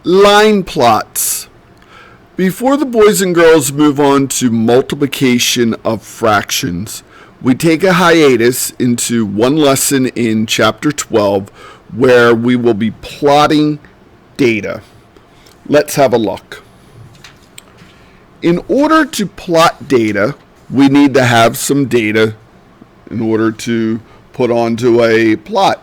Line plots. Before the boys and girls move on to multiplication of fractions, we take a hiatus into one lesson in Chapter 12 where we will be plotting data. Let's have a look. In order to plot data, we need to have some data in order to put onto a plot.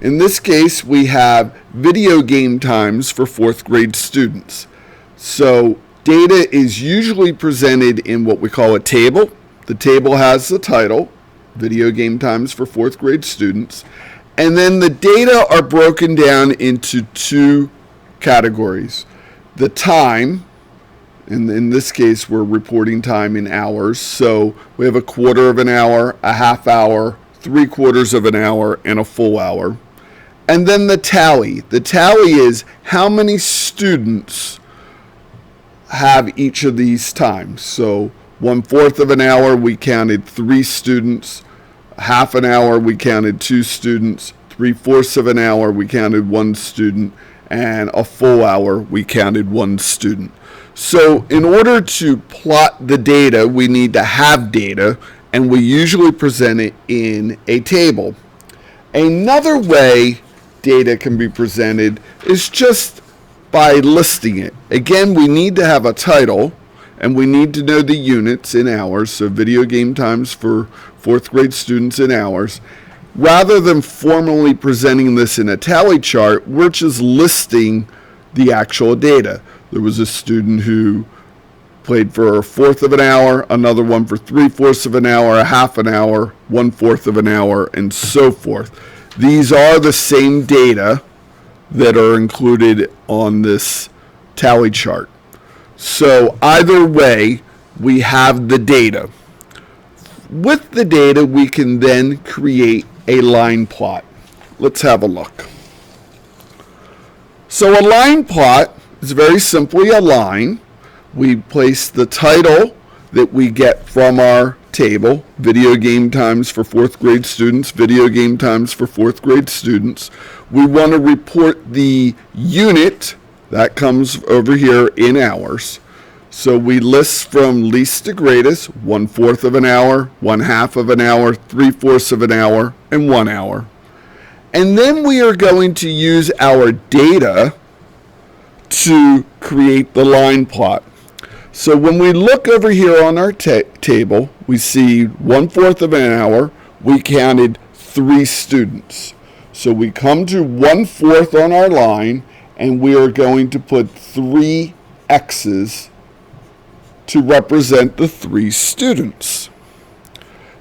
In this case, we have video game times for 4th grade students. So data is usually presented in what we call a table. The table has the title, video game times for 4th grade students. And then the data are broken down into two categories. The time, and in this case we're reporting time in hours. So we have a quarter of an hour, a half hour, 3/4 of an hour, and a full hour. And then the tally. The tally is how many students have each of these times. So 1/4 of an hour, we counted 3 students. Half an hour, we counted 2 students. 3/4 of an hour, we counted 1 student. And a full hour, we counted 1 student. So in order to plot the data, we need to have data, and we usually present it in a table. Another way data can be presented is just by listing it. Again, we need to have a title, and we need to know the units in hours, so video game times for 4th grade students in hours. Rather than formally presenting this in a tally chart, we're just listing the actual data. There was a student who played for 1/4 of an hour, another one for 3/4 of an hour, a half an hour, 1/4 of an hour, and so forth. These are the same data that are included on this tally chart. So either way, we have the data. With the data, we can then create a line plot. Let's have a look. So a line plot is very simply a line. We place the title that we get from our table, video game times for 4th grade students, video game times for 4th grade students. We want to report the unit that comes over here in hours. So we list from least to greatest, 1/4 of an hour, 1/2 of an hour, 3/4 of an hour, and 1 hour. And then we are going to use our data to create the line plot. So when we look over here on our table, we see 1/4 of an hour, we counted 3 students. So we come to 1/4 on our line, and we are going to put 3 X's to represent the 3 students.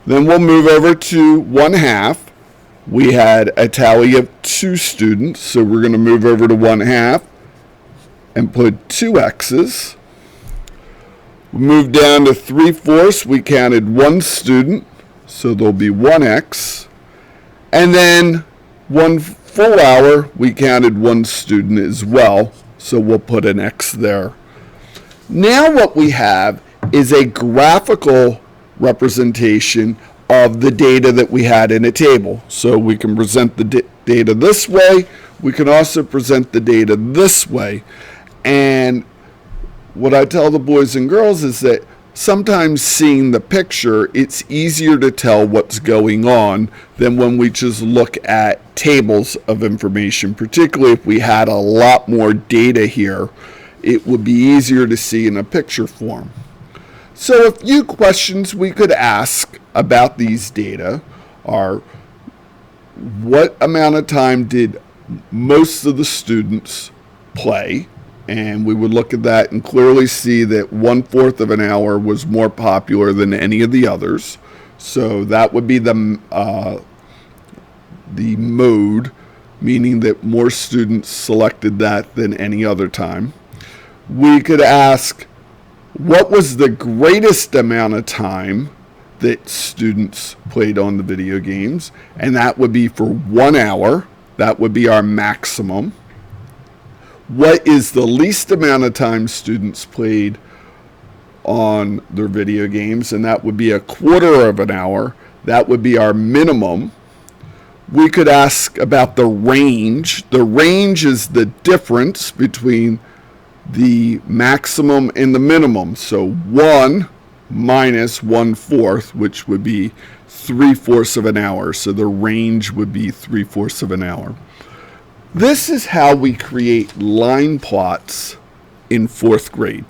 Then we'll move over to 1/2. We had a tally of 2 students, so we're going to move over to 1/2 and put 2 X's. We move down to 3/4. We counted 1 student, so there'll be 1 X. And then 1 full hour, we counted 1 student as well, so we'll put an X there. Now what we have is a graphical representation of the data that we had in a table. So we can present the data this way. We can also present the data this way. And what I tell the boys and girls is that sometimes seeing the picture, it's easier to tell what's going on than when we just look at tables of information, particularly if we had a lot more data here. It would be easier to see in a picture form. So a few questions we could ask about these data are, what amount of time did most of the students play? And we would look at that and clearly see that 1/4 of an hour was more popular than any of the others. So that would be the mode, meaning that more students selected that than any other time. We could ask, what was the greatest amount of time that students played on the video games? And that would be for 1 hour. That would be our maximum. What is the least amount of time students played on their video games? And that would be 1/4 of an hour. That would be our minimum. We could ask about the range. The range is the difference between the maximum and the minimum. So 1 minus 1/4, which would be 3/4 of an hour. So the range would be 3/4 of an hour. This is how we create line plots in 4th grade.